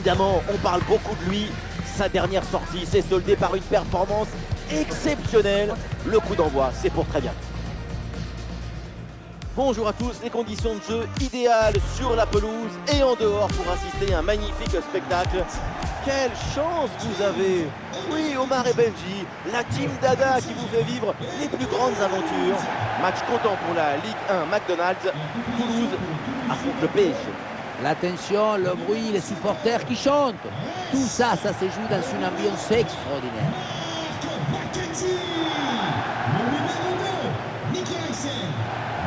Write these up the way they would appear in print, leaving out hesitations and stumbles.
Évidemment, on parle beaucoup de lui. Sa dernière sortie s'est soldée par une performance exceptionnelle. Le coup d'envoi, c'est pour très bien. Bonjour à tous, les conditions de jeu idéales sur la pelouse et en dehors pour assister à un magnifique spectacle. Quelle chance vous avez! Oui, Omar et Benji, la team Dada qui vous fait vivre les plus grandes aventures. Match comptant pour la Ligue 1 McDonald's. Toulouse affronte le PSG. La tension, le bruit, les supporters qui chantent. Tout ça, ça se joue dans une ambiance extraordinaire.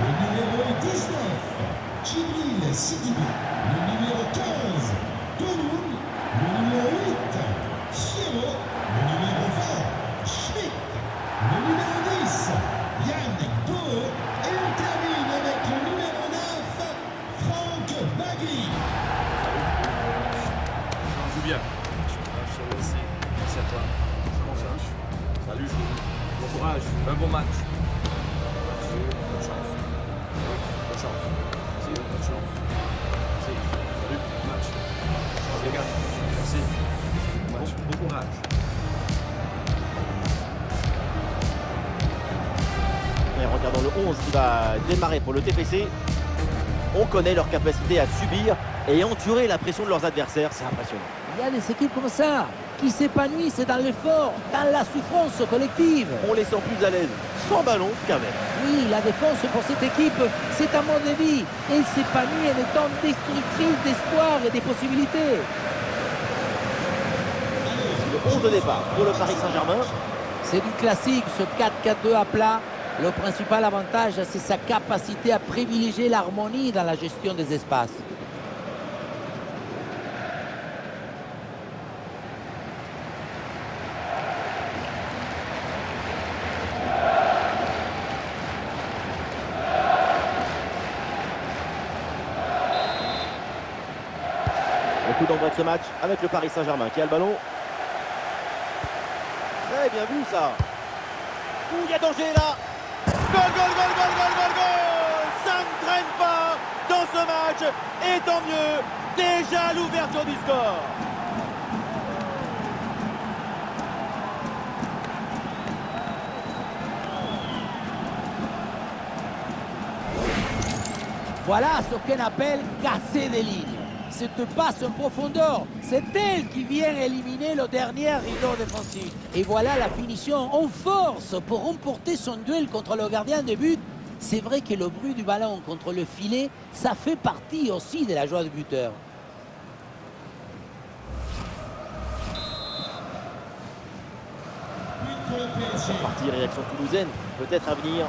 Le numéro 19, Djibril Sidibe. Le numéro 15, Toloun. Le numéro 8, Chiero. Le numéro 20, Schmitt. Le numéro 10, Yann Doe. Et on termine avec le numéro 9, Franck Bagui. On joue bien. Je te remercie. Merci à toi. Comment ça? Salut, bon courage. Un bon match. Bonne chance. Bonne chance. Merci, bonne chance. Merci. Salut, bon match. Chance les gars. Merci. Bon match. Bon courage. Et regardons le 11 qui va démarrer pour le TFC. On connaît leur capacité à subir et endurer la pression de leurs adversaires. C'est impressionnant. Il y a des équipes comme ça, qui s'épanouissent dans l'effort, dans la souffrance collective. On les sent plus à l'aise sans ballon qu'avec. Oui, la défense pour cette équipe, c'est un mode de vie. Elle s'épanouit en étant destructrice d'espoir et des possibilités. Le 11 de départ pour le Paris Saint-Germain. C'est du classique, ce 4-4-2 à plat. Le principal avantage, c'est sa capacité à privilégier l'harmonie dans la gestion des espaces. Le coup d'envoi de ce match avec le Paris Saint-Germain qui a le ballon. Très bien vu ça. Ouh, il y a danger là. Goal, goal, goal, goal, goal, goal, goal. Ça ne traîne pas dans ce match. Et tant mieux, déjà l'ouverture du score. Voilà ce qu'on appelle casser des lignes. Cette passe en profondeur, c'est elle qui vient éliminer le dernier rideau défensif. Et voilà la finition en force pour remporter son duel contre le gardien de but. C'est vrai que le bruit du ballon contre le filet, ça fait partie aussi de la joie du buteur. C'est reparti, réaction toulousaine, peut-être à venir.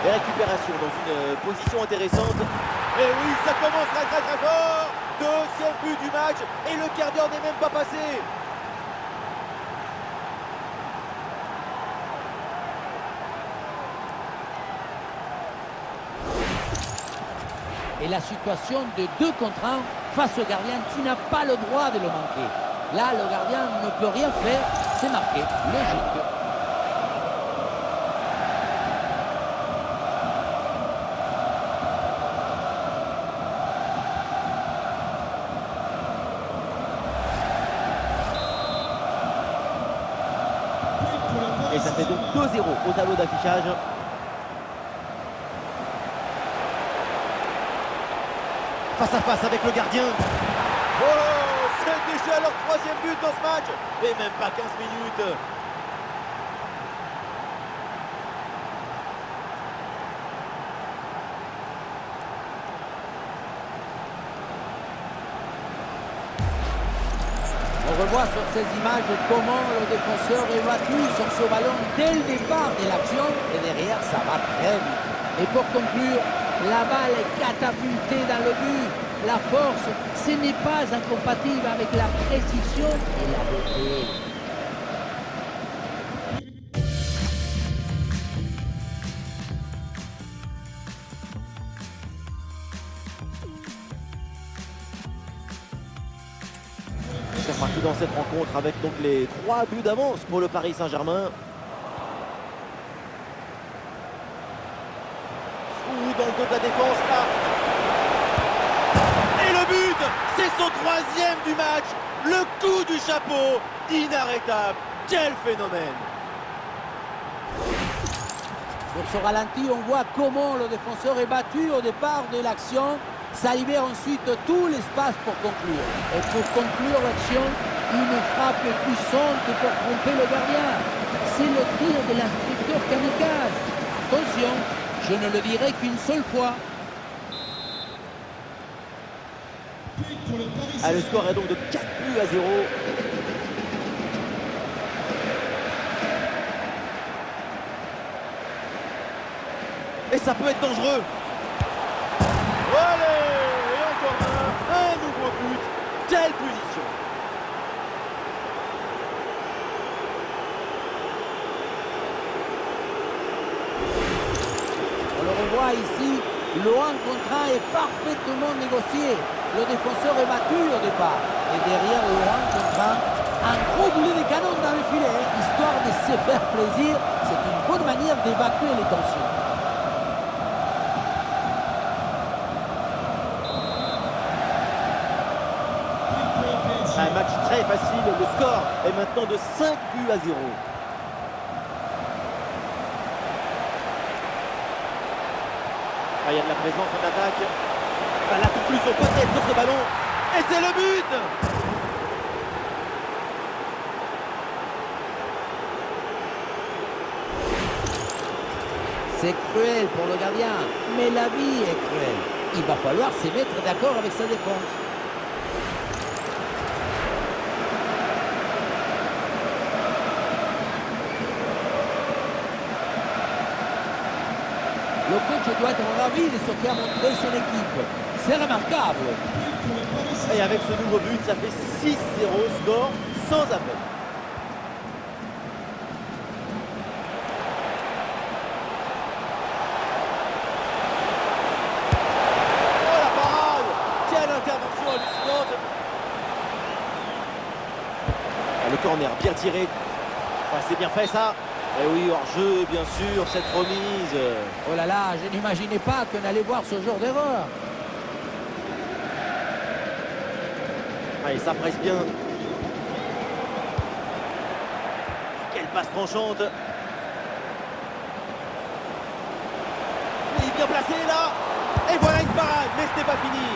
Et récupération dans une position intéressante. Et oui, ça commence très très très fort. Deuxième but du match et le quart d'heure n'est même pas passé. Et la situation de 2 contre 1 face au gardien, tu n'as pas le droit de le manquer. Là, le gardien ne peut rien faire, c'est marqué, logique. Et ça fait donc 2-0 au tableau d'affichage. Face à face avec le gardien. Oh, c'est déjà leur 3e but dans ce match. Et même pas 15 minutes. On revoit sur ces images comment le défenseur évacue sur ce ballon dès le départ de l'action et derrière ça va très vite. Et pour conclure, la balle est catapultée dans le but. La force, ce n'est pas incompatible avec la précision et la beauté. C'est reparti dans cette rencontre avec donc les 3 buts d'avance pour le Paris Saint-Germain. dans le dos de la défense là. Et le but, c'est son 3e du match. Le coup du chapeau, inarrêtable. Quel phénomène! Sur ce ralenti, on voit comment le défenseur est battu au départ de l'action. Ça libère ensuite tout l'espace pour conclure. Et pour conclure l'action, une frappe puissante pour tromper le gardien. C'est le tir de l'instructeur kamikaze. Attention, je ne le dirai qu'une seule fois. Pour le Paris Ah, le score est donc de 4 buts à 0. Et ça peut être dangereux. Allez, et encore un nouveau but. Quelle punition! On le revoit ici, le 1 contre 1 est parfaitement négocié. Le défenseur est battu au départ. Et derrière le 1 contre 1, un gros boulet de canon dans le filet, histoire de se faire plaisir. C'est une bonne manière d'évacuer les tensions. Un match très facile, le score est maintenant de 5 buts à 0. Ah, il y a de la présence en attaque. Ah, la conclusion peut-être sur ce ballon. Et c'est le but! C'est cruel pour le gardien, mais la vie est cruelle. Il va falloir se mettre d'accord avec sa défense. Le coach doit être ravi de ce qu'a montré son équipe. C'est remarquable. Et avec ce nouveau but, ça fait 6-0, score sans appel. Oh la parade! Quelle intervention hallucinante! Ah, le corner bien tiré. Ah, c'est bien fait ça. Et oui, hors jeu, bien sûr, cette remise. Oh là là, je n'imaginais pas qu'on allait voir ce genre d'erreur. Allez, ça presse bien. Quelle passe tranchante. Il est bien placé là. Et voilà une parade, mais ce n'est pas fini.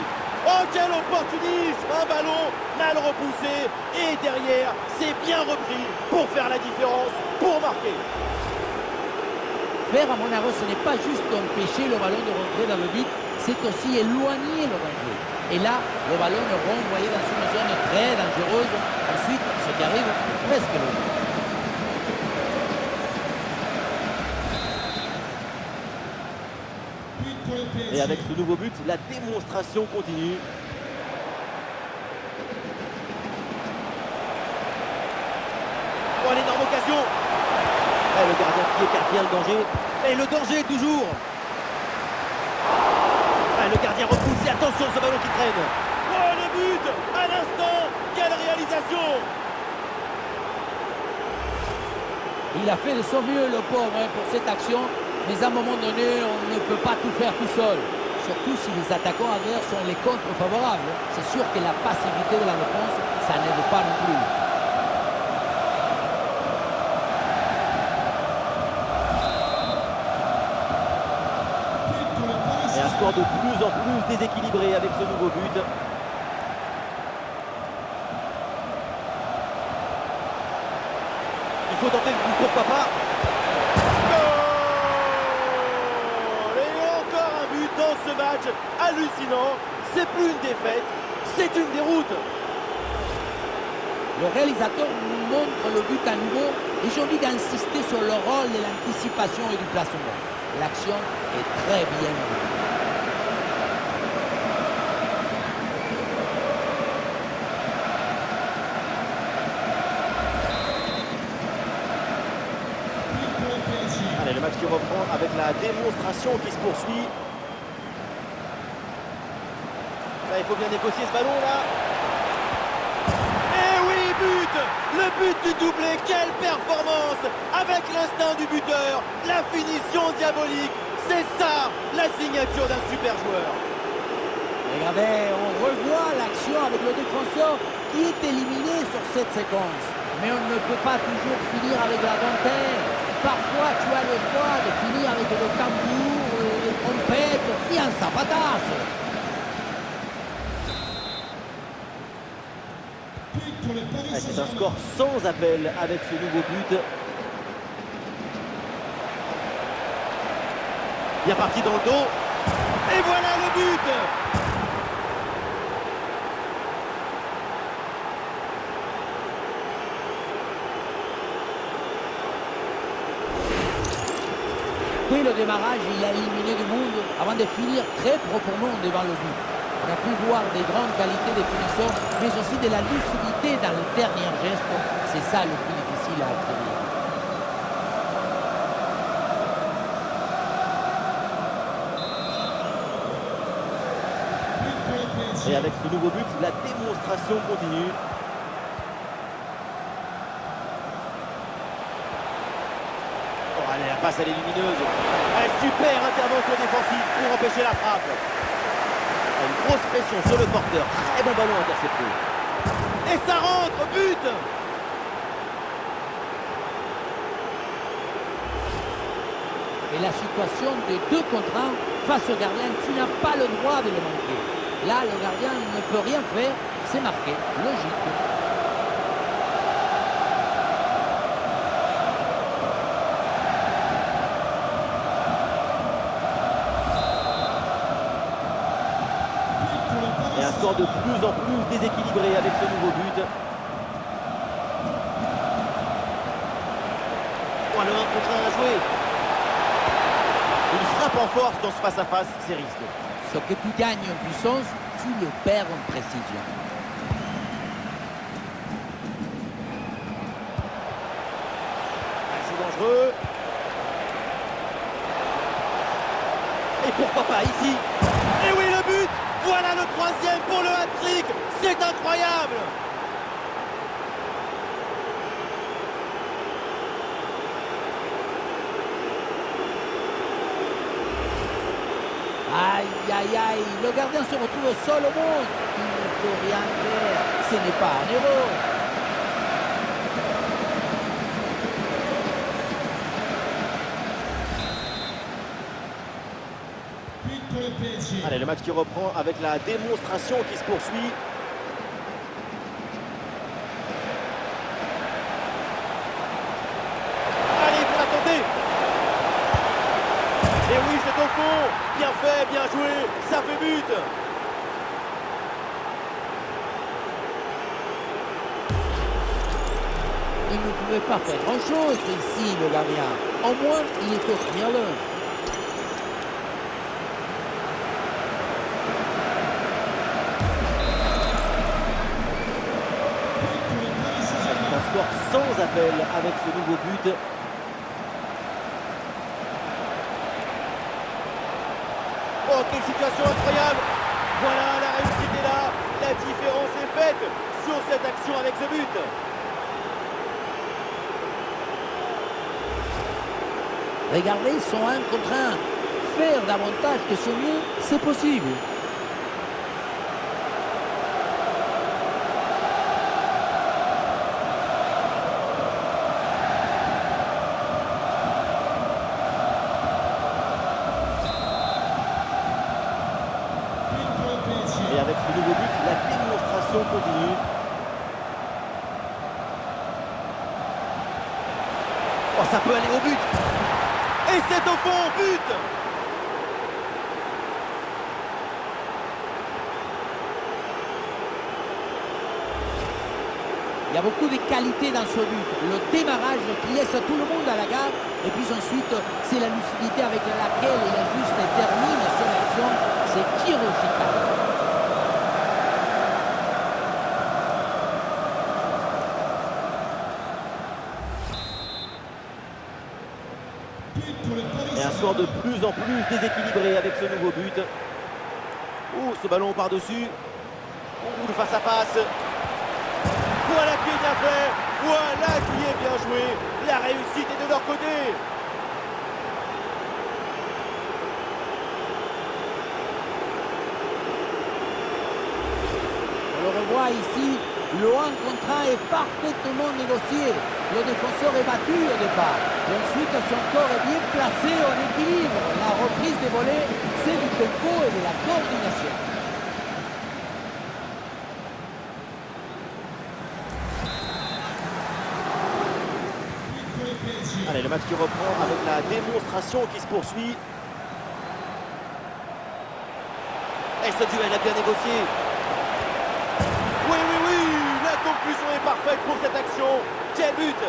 Oh, quel opportunisme! Un ballon mal repoussé. Et derrière, c'est bien repris pour faire la différence, pour marquer. Faire à mon avis, ce n'est pas juste empêcher le ballon de rentrer dans le but, c'est aussi éloigner le danger. Et là, le ballon est renvoyé dans une zone très dangereuse. Ensuite, ce qui arrive, presque le but. Et avec ce nouveau but, la démonstration continue. Oh, l'énorme occasion! Et le gardien qui écarte bien le danger. Et le danger toujours. Ah, le gardien repousse. Et attention, ce ballon qui traîne. Oh, le but! À l'instant! Quelle réalisation! Il a fait de son mieux, le pauvre, pour cette action. Mais à un moment donné, on ne peut pas tout faire tout seul. Surtout si les attaquants adverses sont les contre favorables. C'est sûr que la passivité de la défense, ça n'aide pas non plus. Et un score de plus en plus déséquilibré avec ce nouveau but. Il faut tenter le coup, pourquoi pas. Dans ce match hallucinant, c'est plus une défaite, c'est une déroute. Le réalisateur nous montre le but à nouveau et j'ai envie d'insister sur le rôle de l'anticipation et du placement. L'action est très bien menée. Allez, le match qui reprend avec la démonstration qui se poursuit. Là, il faut bien négocier ce ballon là. Et oui, but! Le but du doublé, quelle performance! Avec l'instinct du buteur, la finition diabolique, C'est ça, la signature d'un super joueur. Regardez, on revoit l'action avec le défenseur qui est éliminé sur cette séquence. Mais on ne peut pas toujours finir avec la dentelle. Parfois, tu as le droit de finir avec le tambour, les trompettes et un zapatasse. But pour le Paris C'est un Saint-Germain. score sans appel avec ce nouveau but. Bien parti dans le dos. Et voilà le but. Dès le démarrage, il a éliminé du monde avant de finir très proprement devant le but. On a pu voir des grandes qualités de finition, mais aussi de la lucidité dans le dernier geste. C'est ça le plus difficile à acquérir. But pour le PSG. Et avec ce nouveau but, la démonstration continue. Oh, allez, la passe, elle est lumineuse. Super intervention défensive pour empêcher la frappe. Une grosse pression sur le porteur. Très bon ballon intercepté. Et ça rentre, but. Et la situation de 2 contre 1 face au gardien, tu n'as pas le droit de le manquer. Là, le gardien ne peut rien faire, c'est marqué, logique. But pour le Paris Et un score de plus en plus déséquilibré avec ce nouveau but. Oh, le 1 contre 1 à jouer. Une frappe en force dans ce face-à-face, c'est risqué. Ce que tu gagnes en puissance, tu le perds en précision. C'est dangereux. Et pourquoi pas ici? Et oui, le but. Voilà le 3e pour le hat-trick. C'est incroyable. Aïe, aïe, aïe, le gardien se retrouve seul au monde. Il ne peut rien faire. Ce n'est pas un héros. But pour le PSG. Allez, le match qui reprend avec la démonstration qui se poursuit. Allez, pour la tenter. Et oui, c'est au fond. Bien fait, bien joué. Ça fait but. Il ne pouvait pas faire grand-chose ici, le gardien. Au moins, il était au premier l'heure. But pour le Paris Saint-Germain. Un score sans appel avec ce nouveau but. Oh, quelle situation incroyable. Voilà, la réussite est là. La différence est faite sur cette action avec ce but. Regardez, ils sont 1 contre 1. Faire davantage que ce mieux, c'est possible. But pour le PSG. Et avec ce nouveau but, la démonstration continue. Oh, ça peut aller au but. Et c'est au fond, but. Il y a beaucoup de qualités dans ce but. Le démarrage qui laisse tout le monde à la gare. Et puis ensuite, c'est la lucidité avec laquelle il ajuste et termine son action. C'est chirurgical. But pour le Paris Et un score de plus en plus déséquilibré avec ce nouveau but. Ouh, ce ballon par-dessus. Ouh, le face-à-face. Voilà qui est bien fait. Voilà qui est bien joué. La réussite est de leur côté. voit ici, le 1 contre 1 est parfaitement négocié. Le défenseur est battu au départ. Et ensuite, son corps est bien placé en équilibre. La reprise des volets, c'est du tempo et de la coordination. Allez, le match qui reprend avec la démonstration qui se poursuit. Et ce duel a bien négocié. Oui, oui, oui, la conclusion est parfaite pour cette action. Quel but!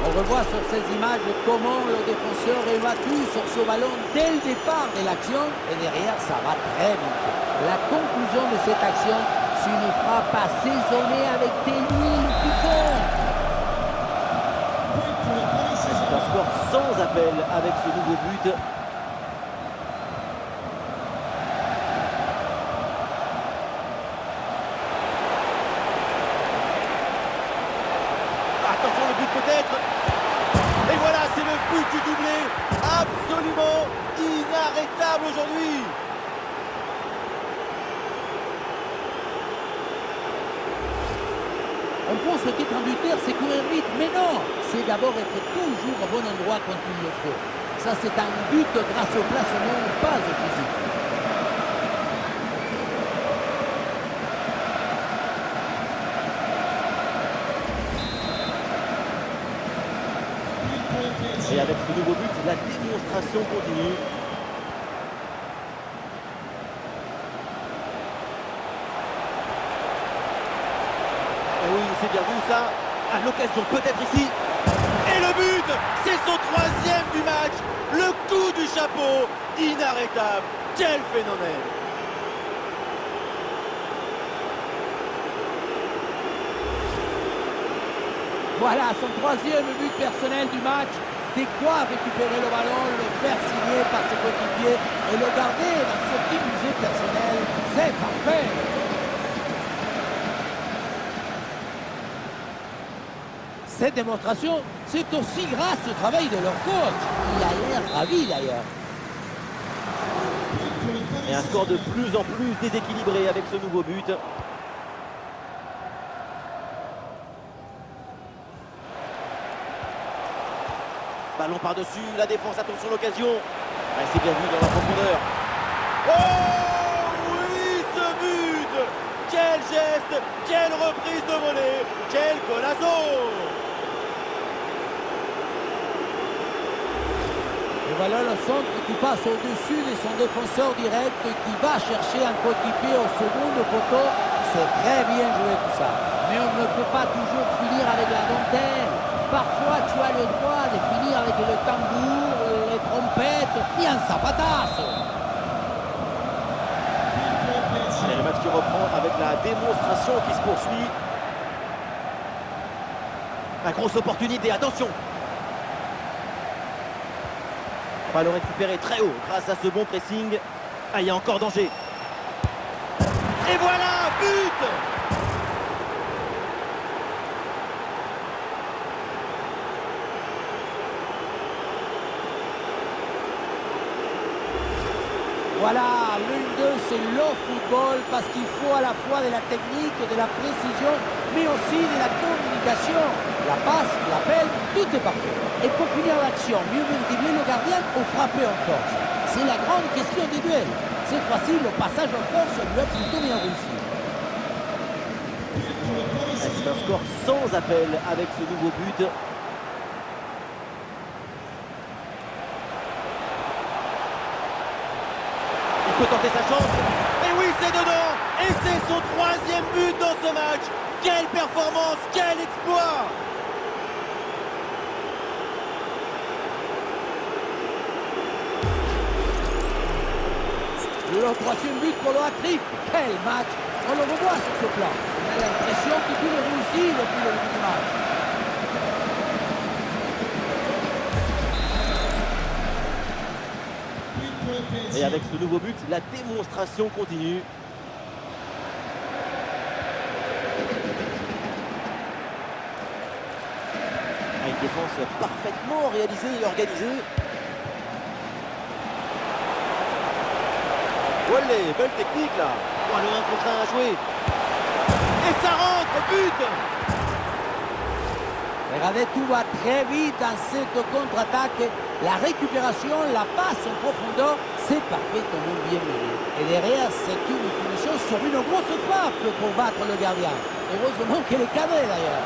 On revoit sur ces images comment le défenseur est battu sur ce ballon dès le départ de l'action. Et derrière, ça va très vite. La conclusion de cette action, c'est une frappe assaisonnée avec des lignes qui font. C'est un score sans appel avec ce nouveau but. Attention, le but peut-être. Et voilà, c'est le but du doublé. Absolument inarrêtable aujourd'hui. On pense qu'être un buteur, c'est courir vite, mais non, c'est d'abord être toujours au bon endroit quand il le faut. Ça, c'est un but grâce au placement, pas au physique. Et avec ce nouveau but, la démonstration continue. Et oui, c'est bien vu ça. À l'occasion peut-être ici. Et le but, c'est son 3e du match. Le coup du chapeau, inarrêtable. Quel phénomène. Voilà, son 3e but personnel du match. De quoi récupérer le ballon, le faire signer par ses coéquipiers et le garder dans ce petit musée personnel. C'est parfait. Cette démonstration, c'est aussi grâce au travail de leur coach. Il a l'air ravi d'ailleurs. Et un score de plus en plus déséquilibré avec ce nouveau but. Ballon par-dessus, la défense, attention l'occasion. C'est bien vu dans la profondeur. Oh oui, ce but! Quel geste, quelle reprise de volée, quel golazo! Et voilà le centre qui passe au-dessus de son défenseur direct qui va chercher un coéquipier au second poteau. C'est très bien joué tout ça. Mais on ne peut pas toujours finir avec la dentelle. Parfois, tu as le droit de finir avec le tambour, les trompettes et un zapatazo. Allez, le match qui reprend avec la démonstration qui se poursuit. La grosse opportunité, attention. On va le récupérer très haut grâce à ce bon pressing. Ah, il y a encore danger. Et voilà, but! Voilà, l'une-deux, c'est le football parce qu'il faut à la fois de la technique, de la précision, mais aussi de la communication. La passe, l'appel, tout est parfait. Et pour finir l'action, mieux vaut dribbler le gardien ou frapper en force. C'est la grande question des duels. C'est facile, le passage en force lui a plutôt bien réussi. C'est un score sans appel avec ce nouveau but. Il peut tenter sa chance. Et oui, c'est dedans. Et c'est son 3e but dans ce match. Quelle performance, quel exploit! Le 3e but pour le hat-trick. Quel match! On le revoit sur ce plan. On a l'impression que tout est réussi depuis le début du match. Et avec ce nouveau but, la démonstration continue. Une défense parfaitement réalisée et organisée. Olé, belle technique là. Oh, le 1 contre 1 à jouer. Et ça rentre, but. Regardez, tout va très vite dans cette contre-attaque. La récupération, la passe en profondeur, c'est parfaitement bien mené. Et derrière, c'est une finition sur une grosse frappe pour battre le gardien. Heureusement qu'elle est cadrée d'ailleurs.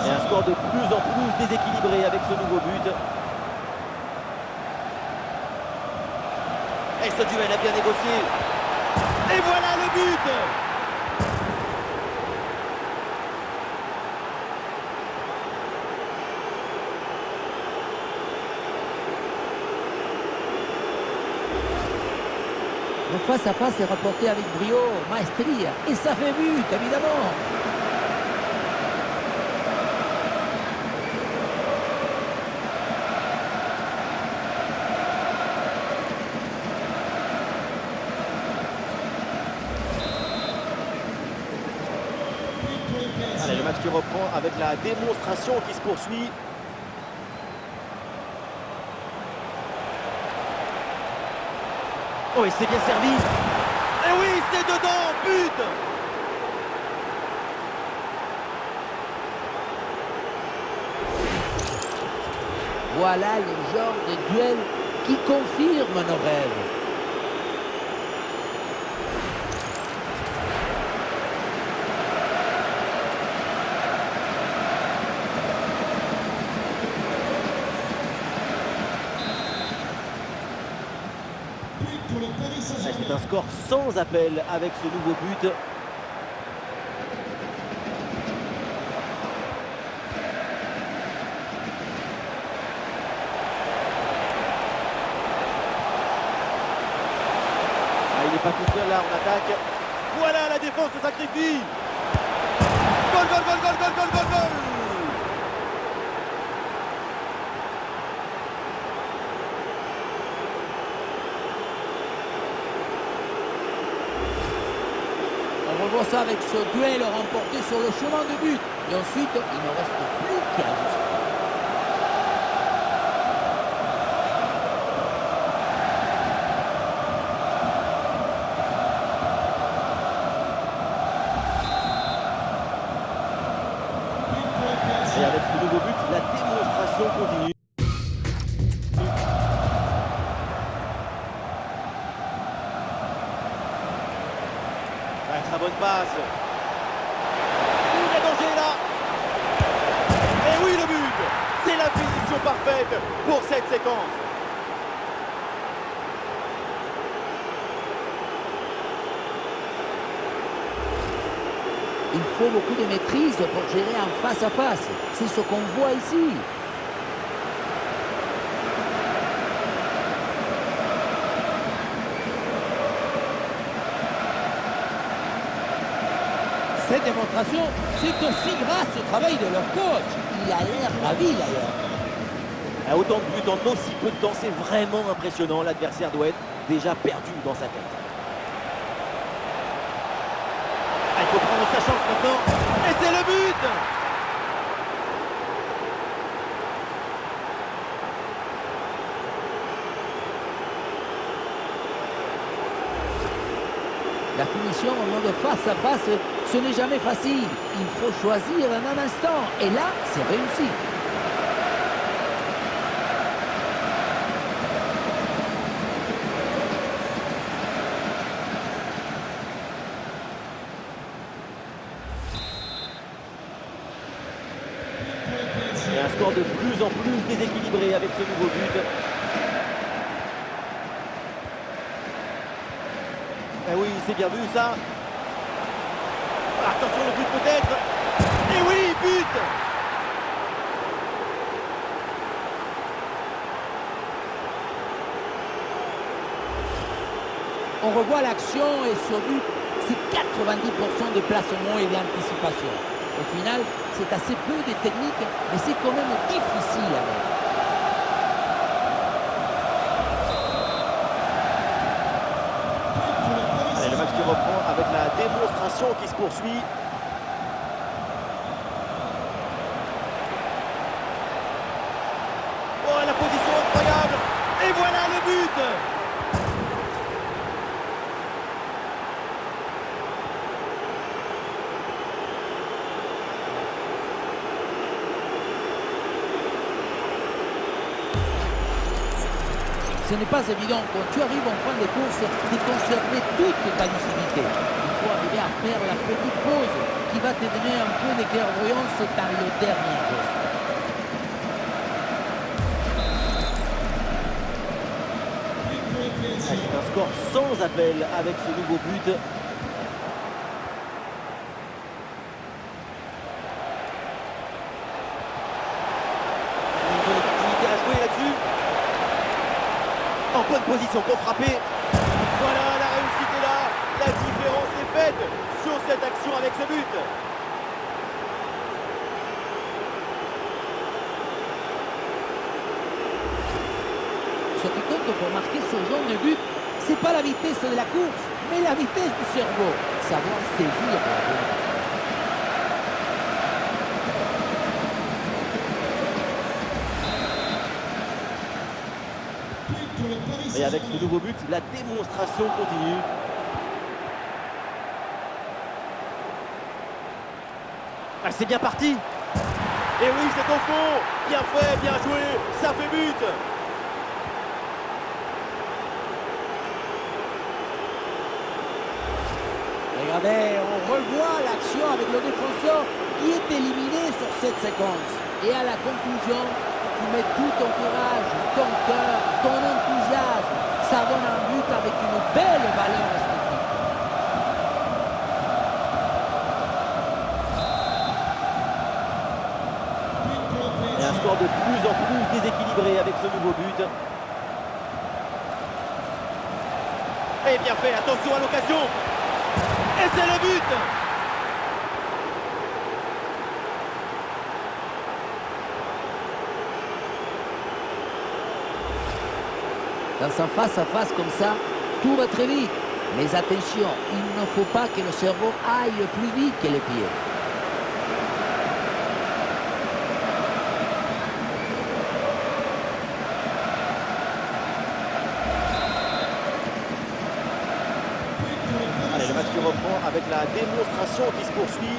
Et un score de plus en plus déséquilibré avec ce nouveau but. Et ce duel a bien négocié. Et voilà le but. Le face-à-face est rapporté avec brio, maestria. Et ça fait but, évidemment. Allez, le match qui reprend avec la démonstration qui se poursuit. Oh, et c'est bien servi. Et oui, c'est dedans, but. Voilà le genre de duel qui confirme nos rêves. Pour le Paris C'est Saint-Germain. un score sans appel avec ce nouveau but. Ah, il n'est pas tout seul là en attaque. Voilà, la défense se sacrifie. Goal, goal, goal, goal, goal, goal, goal, goal. On revoit ça avec ce duel remporté sur le chemin de but. Et ensuite, il ne reste plus qu'à ajuster. Et avec ce nouveau but, la démonstration continue. Ouais, très bonne passe. Il y a danger là. Et oui, le but. C'est la finition parfaite pour cette séquence. Il faut beaucoup de maîtrise pour gérer en face-à-face. C'est ce qu'on voit ici. Cette démonstration, c'est aussi grâce au travail de leur coach. Il a l'air ravi d'ailleurs. À autant de buts en aussi peu de temps, c'est vraiment impressionnant. L'adversaire doit être déjà perdu dans sa tête. Ah, il faut prendre sa chance maintenant. Et c'est le but. La finition en mode face-à-face, ce n'est jamais facile. Il faut choisir en un instant. Et là, c'est réussi. Et un score de plus en plus déséquilibré avec ce nouveau but. Eh oui, c'est bien vu ça. Attention le but peut-être. Et oui, but. On revoit l'action et ce but, c'est 90% de placement et d'anticipation. Au final, c'est assez peu de technique, mais c'est quand même difficile à mettre. Allez, le match qui reprend avec la démonstration qui se poursuit. Ce n'est pas évident quand tu arrives en fin de course de conserver toute ta lucidité. Il faut arriver à faire la petite pause qui va te donner un peu de clairvoyance dans le dernier geste. C'est un score sans appel avec ce nouveau but. Une bonne opportunité à jouer là-dessus. En bonne position pour frapper. Voilà, la réussite est là. La différence est faite sur cette action avec ce but. Ce qui compte pour marquer ce genre de but, c'est pas la vitesse de la course, mais la vitesse du cerveau. Savoir saisir la balle. Et avec ce nouveau but, la démonstration continue. Ah, c'est bien parti. Et oui, c'est au fond. Bien fait, bien joué. Ça fait but. Regardez, on revoit l'action avec le défenseur qui est éliminé sur cette séquence. Et à la conclusion, tu mets tout ton courage, ton cœur, ton enthousiasme. Ça donne un but avec une belle valeur esthétique. Et un score de plus en plus déséquilibré avec ce nouveau but. Et bien fait, attention à l'occasion. Et c'est le but. Dans un face-à-face comme ça, tout va très vite. Mais attention, il ne faut pas que le cerveau aille plus vite que les pieds. Allez, le match qui reprend avec la démonstration qui se poursuit.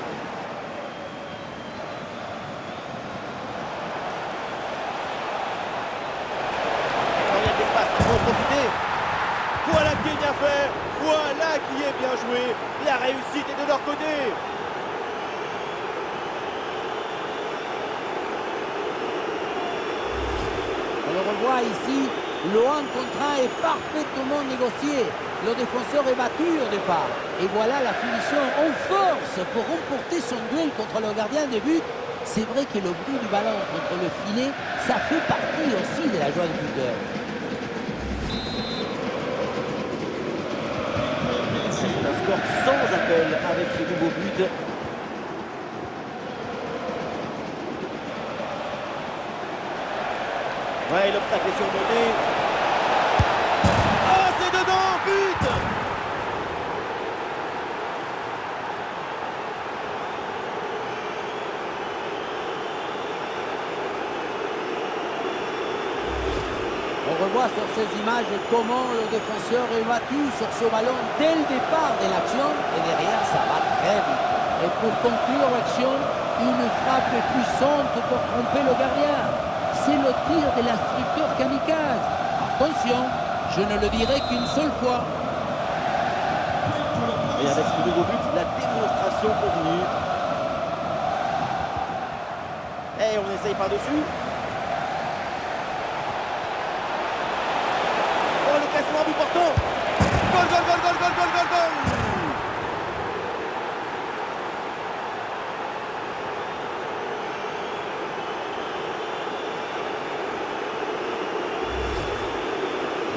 Il y a de l'espace, il faut en profiter. Voilà qui est bien fait, voilà qui est bien joué. La réussite est de leur côté. On le revoit ici, le 1 contre 1 est parfaitement négocié. Le défenseur est battu au départ. Et voilà la finition en force pour remporter son duel contre le gardien de but. C'est vrai que le bruit du ballon contre le filet, ça fait partie aussi de la joie du buteur. C'est un score sans appel avec ce nouveau but. Ouais, l'obstacle est surmonté. Oh, c'est dedans, but! On revoit sur ces images comment le défenseur est battu sur ce ballon dès le départ de l'action et derrière ça va très vite. Et pour conclure l'action, une frappe puissante pour tromper le gardien. C'est le tir de l'instructeur kamikaze. Attention, je ne le dirai qu'une seule fois. Et avec ce nouveau but, la démonstration continue. Et on essaye par-dessus. Oh, l'occasion à bout portant. Goal, goal, goal, goal, goal, goal, goal, goal.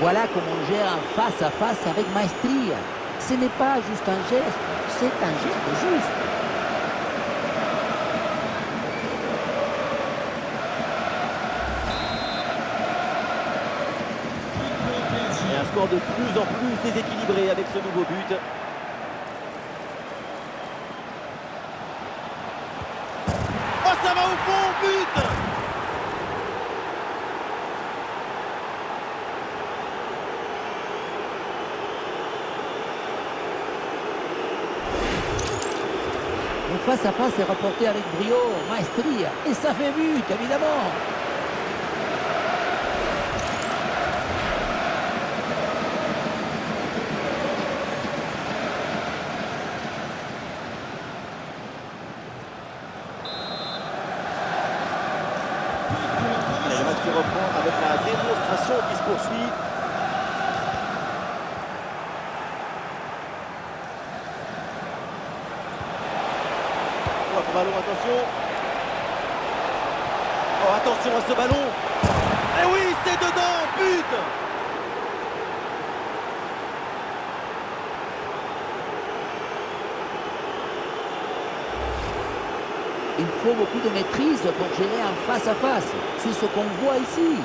Voilà comment on gère un face-à-face avec maestria. Ce n'est pas juste un geste, c'est un geste juste. Et un score de plus en plus déséquilibré avec ce nouveau but. Oh, ça va au fond, but! face-à-face est rapporté avec brio, maestria. Et ça fait but, évidemment. Allez, le match qui reprend avec la démonstration qui se poursuit. Ballon, attention. Oh, attention à ce ballon. Et oui, c'est dedans, but. Il faut beaucoup de maîtrise pour gérer un face-à-face. C'est ce qu'on voit ici.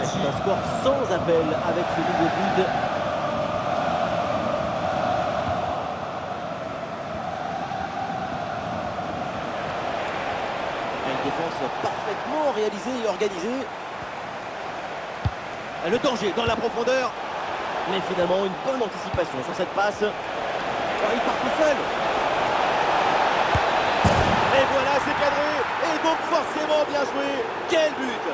C'est un score sans appel avec ce nouveau but. Une défense parfaitement réalisée et organisée. Le danger dans la profondeur. Mais finalement, une bonne anticipation sur cette passe. Oh, il part tout seul. Et voilà, c'est cadré. Et donc forcément bien joué. Quel but!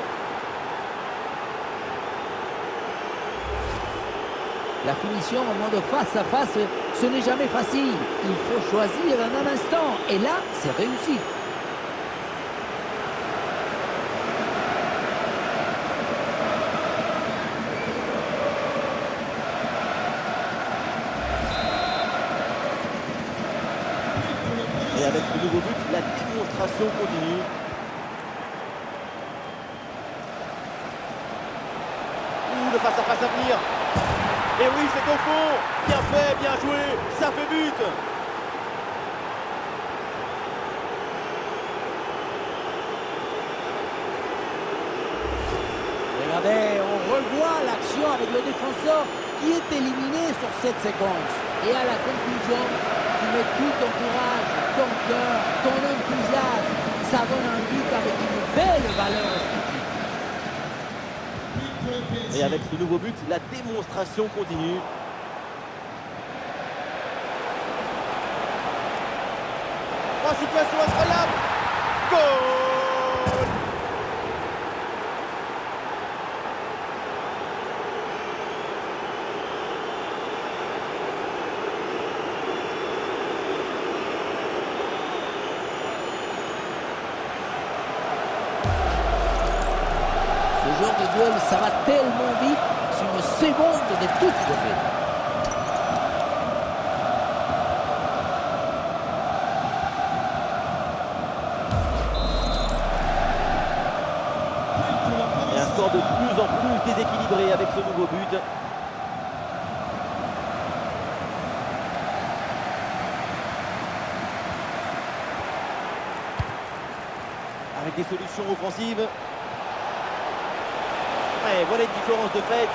La finition en mode face-à-face, ce n'est jamais facile. Il faut choisir en un instant. Et là, c'est réussi. Et avec ce nouveau but, la démonstration continue. Le face-à-face à venir. Et oui, c'est au fond. Bien fait, bien joué. Ça fait but. Regardez, on revoit l'action avec le défenseur qui est éliminé sur cette séquence. Et à la conclusion, tu mets tout ton courage, ton cœur, ton enthousiasme. Ça donne un but avec une belle valeur esthétique. Et avec ce nouveau but, la démonstration continue. Oh, situation incroyable. Goal! Ce genre de duel, ça va tellement vite, c'est une seconde de toute fait. Et un score de plus en plus déséquilibré avec ce nouveau but. Avec des solutions offensives. Et voilà une différence de fait.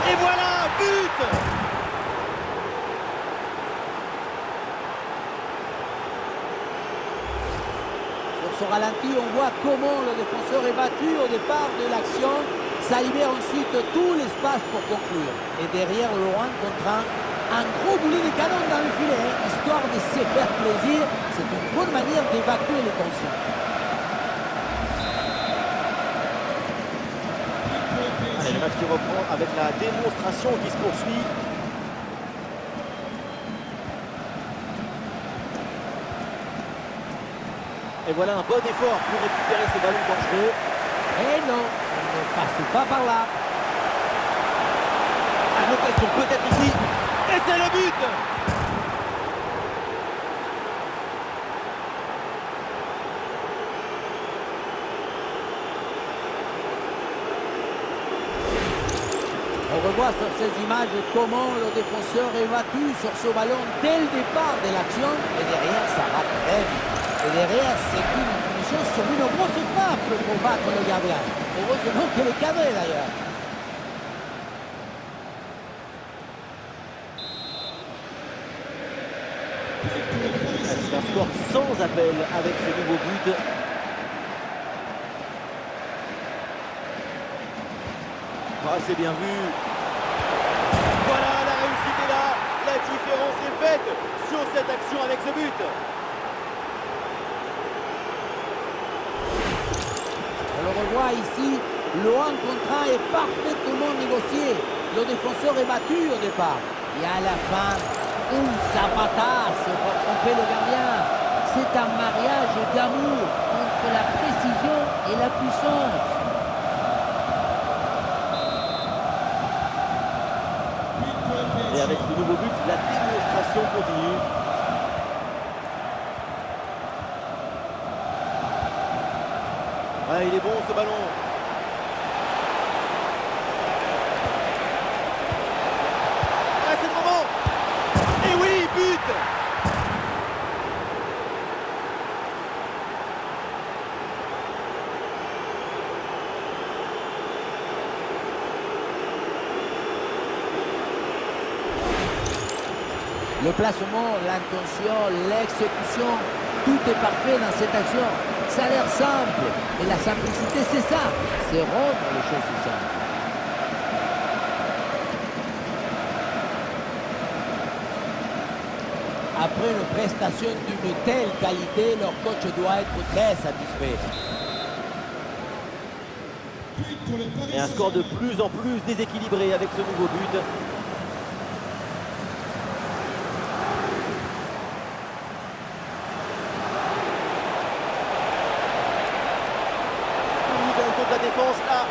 Et voilà, but! Sur ce ralenti, on voit comment le défenseur est battu au départ de l'action. Ça libère ensuite tout l'espace pour conclure. Et derrière, loin contre un gros boulet de canon dans le filet, histoire de se faire plaisir. C'est une bonne manière d'évacuer les tensions. Allez, le match qui reprend avec la démonstration qui se poursuit. Et voilà un bon effort pour récupérer ce ballon dangereux. Et non, on ne passe pas par là. À l'occasion peut-être ici. Et c'est le but! On revoit sur ces images comment le défenseur est battu sur ce ballon dès le départ de l'action. Et derrière, ça va très vite. Et derrière, c'est une finition sur une grosse frappe pour battre le gardien. Heureusement qu'elle est cadrée d'ailleurs. C'est un score sans appel avec ce nouveau but. Ah, c'est bien vu. Voilà, la réussite est là. La différence est faite sur cette action avec ce but. On le revoit ici, le 1 contre 1 est parfaitement négocié. Le défenseur est battu au départ. Et à la fin, un zapatasse pour tromper le gardien. C'est un mariage d'amour entre la précision et la puissance. Et avec ce nouveau but, la démonstration continue. Ah, il est bon ce ballon. Ah, c'est le moment. Et oui, but. Le placement, l'intention, l'exécution, tout est parfait dans cette action. Ça a l'air simple, mais la simplicité, c'est ça. C'est rendre les choses plus simples. Après une prestation d'une telle qualité, leur coach doit être très satisfait. Et un score de plus en plus déséquilibré avec ce nouveau but. La défense là.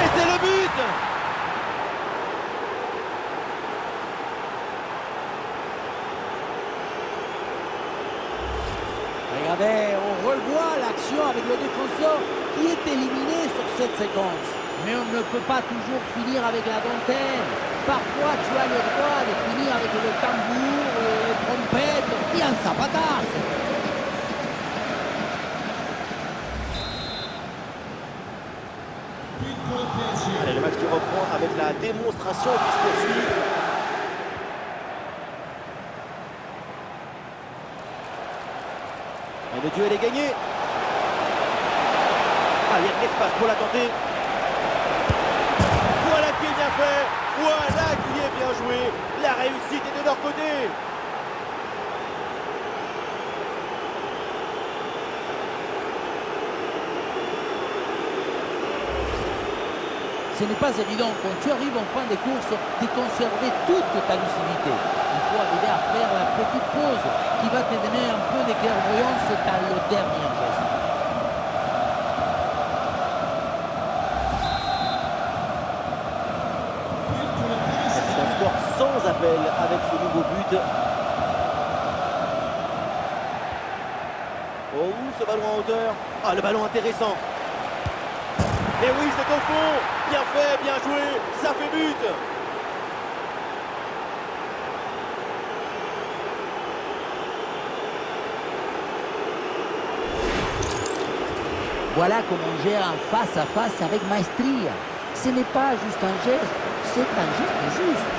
Et c'est le but. Regardez, on revoit l'action avec le défenseur qui est éliminé sur cette séquence. Mais on ne peut pas toujours finir avec la dentelle. Parfois, tu as le droit de finir avec le tambour, les trompettes et un zapatasse. Allez, le match qui reprend avec la démonstration qui se poursuit. Et le duel est gagné. Ah, il y a de l'espace pour la tenter. Voilà qui est bien fait. Voilà qui est bien joué. La réussite est de leur côté. Ce n'est pas évident quand tu arrives en fin de course de conserver toute ta lucidité. Il faut arriver à faire la petite pause qui va te donner un peu de clairvoyance dans le dernier geste. C'est un score sans appel avec ce nouveau but. Oh, ce ballon en hauteur. Ah, le ballon intéressant. Et oui, c'est au fond. Bien fait, bien joué. Ça fait but. Voilà comment on gère un face-à-face avec maestria. Ce n'est pas juste un geste, c'est un geste juste.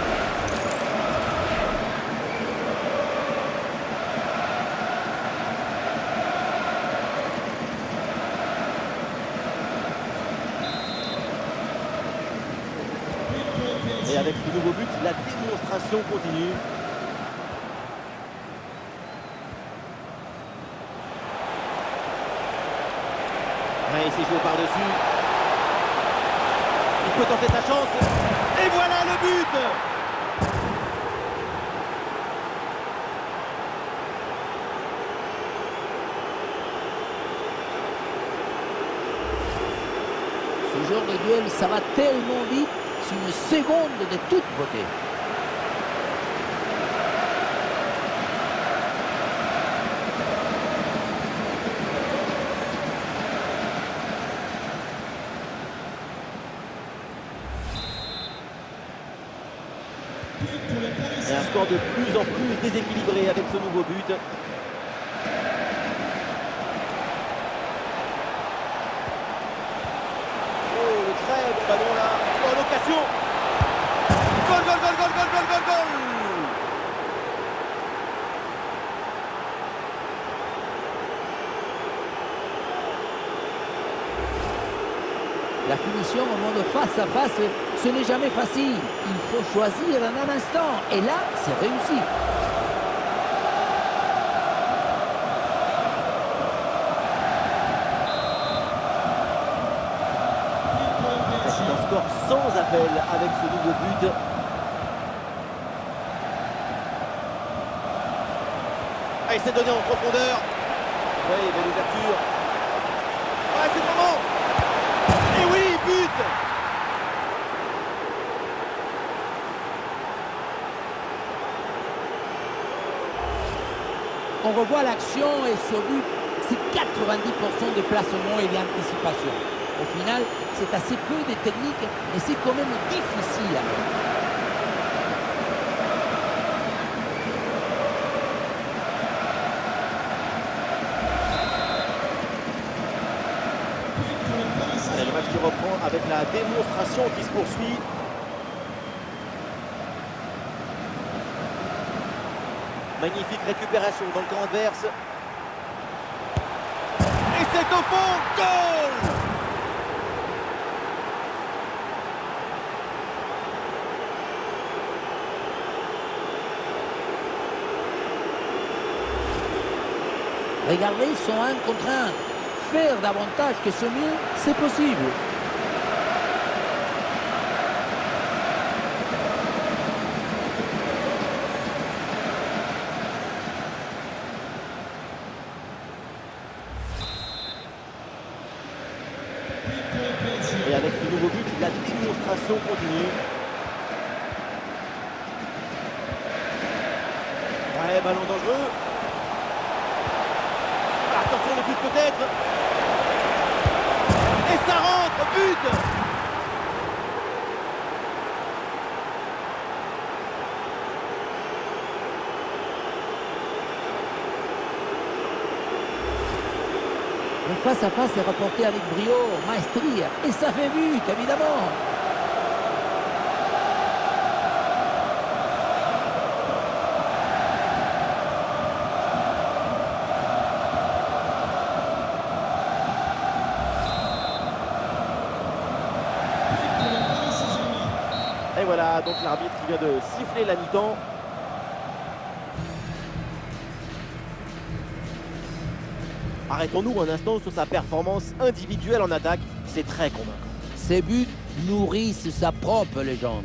Et avec ce nouveau but, la démonstration continue. Ouais, il s'est joué par-dessus. Il peut tenter sa chance. Et voilà le but. Ce genre de duel, ça va tellement vite, c'est une seconde de toute beauté. Et un score de plus en plus déséquilibré avec ce nouveau but. Oh, le très bon ballon là. Oh, l'occasion. Goal, goal, goal, goal, goal, goal, goal, goal. La finition en mode face à face, ce n'est jamais facile. Il faut choisir en un instant. Et là, c'est réussi. C'est un score sans appel avec ce nouveau but. Ah, il s'est donné en profondeur. Oui, belle ouverture. Ah, c'est le moment. Et oui, but. On revoit l'action et ce but, c'est 90% de placement et d'anticipation. Au final, c'est assez peu de technique, mais c'est quand même difficile. C'est le match qui reprend avec la démonstration qui se poursuit. Magnifique récupération dans le camp adverse. Et c'est au fond, goal! Regardez, ils sont 1 contre 1. Faire davantage que ce mieux, c'est possible. Et avec ce nouveau but, la démonstration continue. Ouais, ballon dangereux. Attention, le but peut-être. Et ça rentre, but! Le face-à-face est rapporté avec brio, maestria, et ça fait but, évidemment. Et voilà, donc l'arbitre qui vient de siffler la mi-temps. Arrêtons-nous un instant sur sa performance individuelle en attaque. C'est très convaincant. Ces buts nourrissent sa propre légende.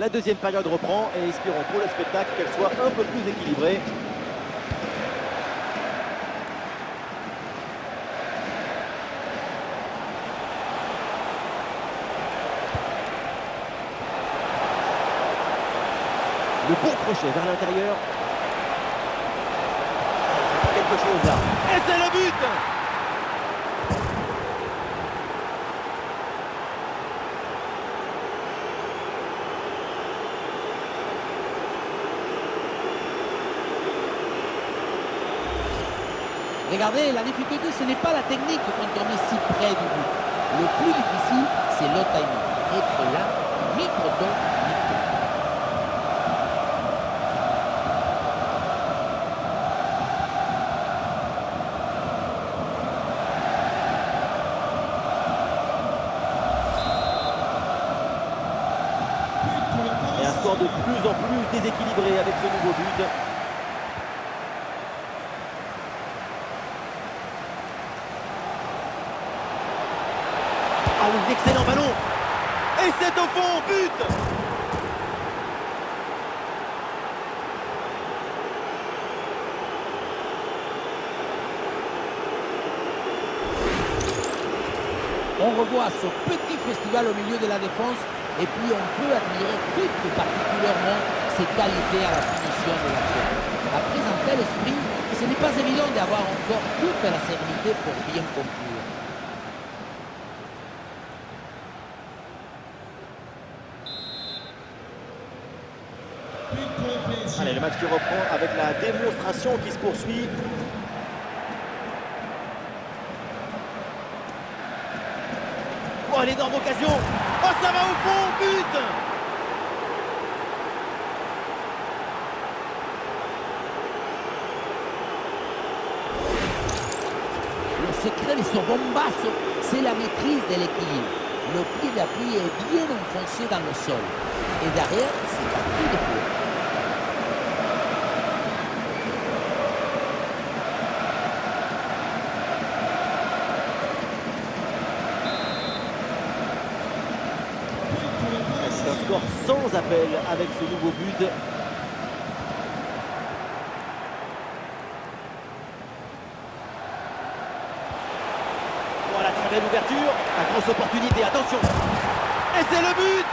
La deuxième période reprend et espérons pour le spectacle qu'elle soit un peu plus équilibrée. Le bon crochet vers l'intérieur. Quelque chose là. Et c'est le but! Regardez, la difficulté, ce n'est pas la technique quand on est si près du but. Le plus difficile, c'est le timing. Être là, ni trop tôt, ni trop tard. Et un score de plus en plus déséquilibré avec ce nouveau but. Ah oui, excellent ballon. Et c'est au fond, but! On revoit ce petit festival au milieu de la défense et puis on peut admirer toutes particulièrement ses qualités à la finition de la pierre. Après un tel sprint, ce n'est pas évident d'avoir encore toute la sérénité pour bien conclure. Allez, le match qui reprend avec la démonstration qui se poursuit. Oh, l'énorme occasion. Oh, ça va au fond, but! Le secret de ce bombasso, c'est la maîtrise de l'équilibre. Le pied d'appui est bien enfoncé dans le sol. Et derrière, c'est parti de feu. C'est un score sans appel avec ce nouveau but. Voilà, très belle ouverture. La grosse opportunité, attention. Et c'est le but!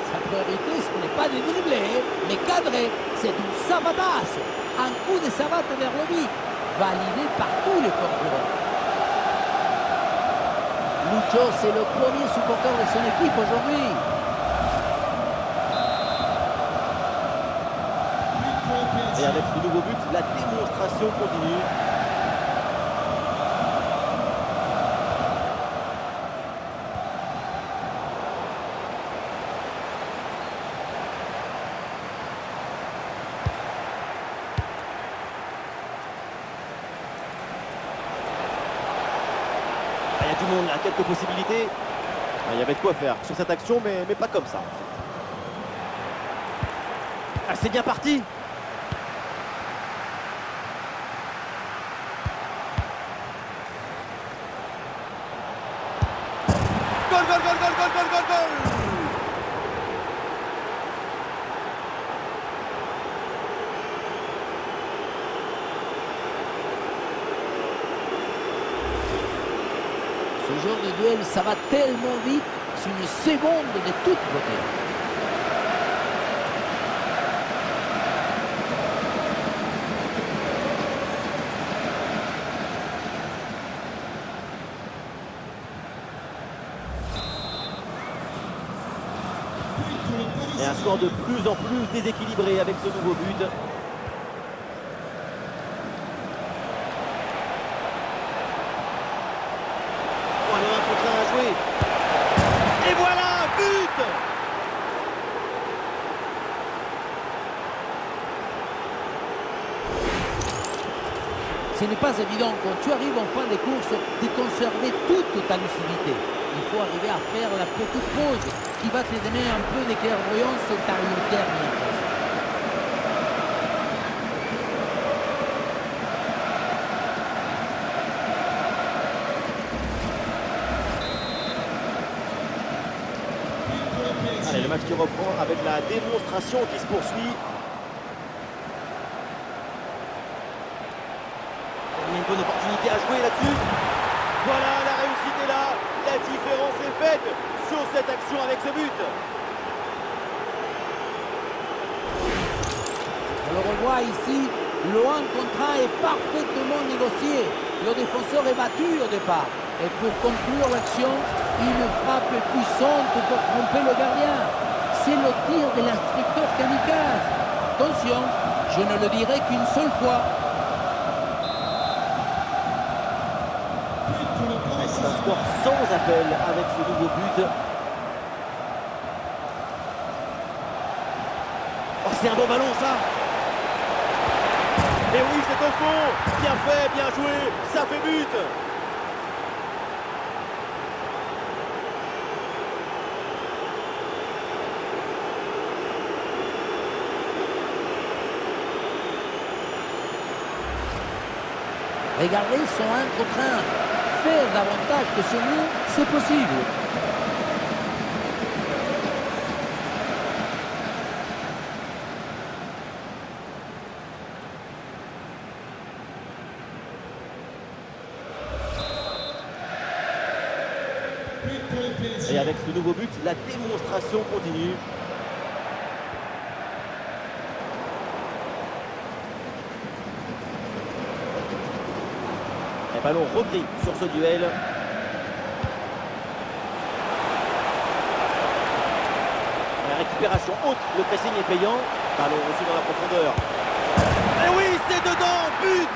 Sa priorité, ce n'est pas de dribbler, mais cadrer. C'est une savatasse. Un coup de savate vers le but, validé par tous les concurrents. Lucho, c'est le premier supporter de son équipe aujourd'hui. Et avec ce nouveau but, la démonstration continue. Il y a du monde là, quelques possibilités. Il y avait de quoi faire sur cette action, mais pas comme ça. En fait. Ah, c'est bien parti. Goal, goal, goal, goal, goal, goal, goal, goal. Ce genre de duel, ça va tellement vite, c'est une seconde de toute beauté. Et un score de plus en plus déséquilibré avec ce nouveau but. Voilà un contre un à jouer. Et voilà, but! Ce n'est pas évident quand tu arrives en fin de course de conserver toute ta lucidité. Il faut arriver à faire la petite pause qui va te donner un peu de clairvoyance dans le dernier geste. match qui reprend avec la démonstration qui se poursuit. Il y a une bonne opportunité à jouer là-dessus. Voilà, la réussite est là. La différence est faite sur cette action avec ce but. On le revoit ici, le 1 contre 1 est parfaitement négocié. Le défenseur est battu au départ. Et pour conclure l'action, une frappe puissante pour tromper le gardien. C'est le tir de l'instructeur kamikaze. Attention, je ne le dirai qu'une seule fois. C'est un score sans appel avec ce nouveau but. Oh, c'est un bon ballon ça. Et oui, c'est au fond. Bien fait, bien joué. Ça fait but. Regardez son 1 contre 1. Faire davantage que celui, c'est possible. Et avec ce nouveau but, la démonstration continue. Un ballon repris sur ce duel. La récupération haute, le pressing est payant. Ballon reçu dans la profondeur. Et oui, c'est dedans, but!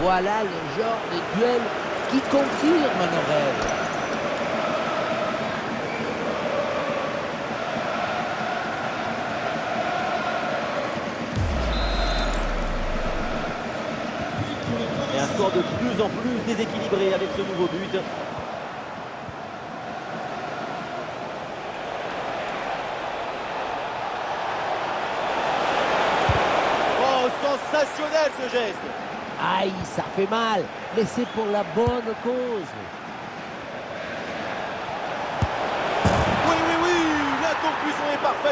Voilà le genre de duel qui confirme nos rêves. Et un score de plus en plus déséquilibré avec ce nouveau but. Oh, sensationnel ce geste! Aïe, ça fait mal, mais c'est pour la bonne cause.